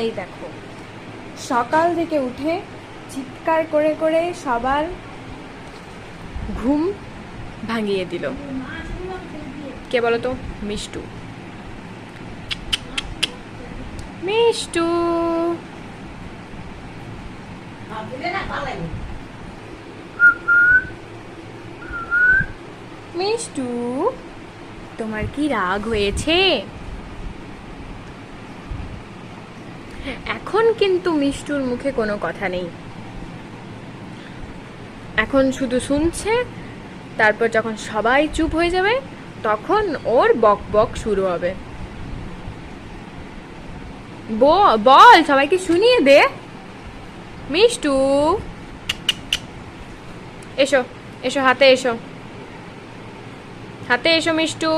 এই দেখো, সকাল থেকে উঠে চিৎকার করে করে সবার ঘুম ভাঙিয়ে দিল। কে বলো তো? মিষ্টু। মিষ্টু মিষ্টু, তোমার কি রাগ হয়েছে? এখন কিন্তু মিষ্টুর মুখে কোনো কথা নেই, এখন শুধু শুনছে। তারপর যখন সবাই চুপ হয়ে যাবে তখন ওর বক বক শুরু হবে। বল, সবাইকে শুনিয়ে দে। মিষ্টু, এসো এসো, হাতে এসো, হাতে এসো মিষ্টু।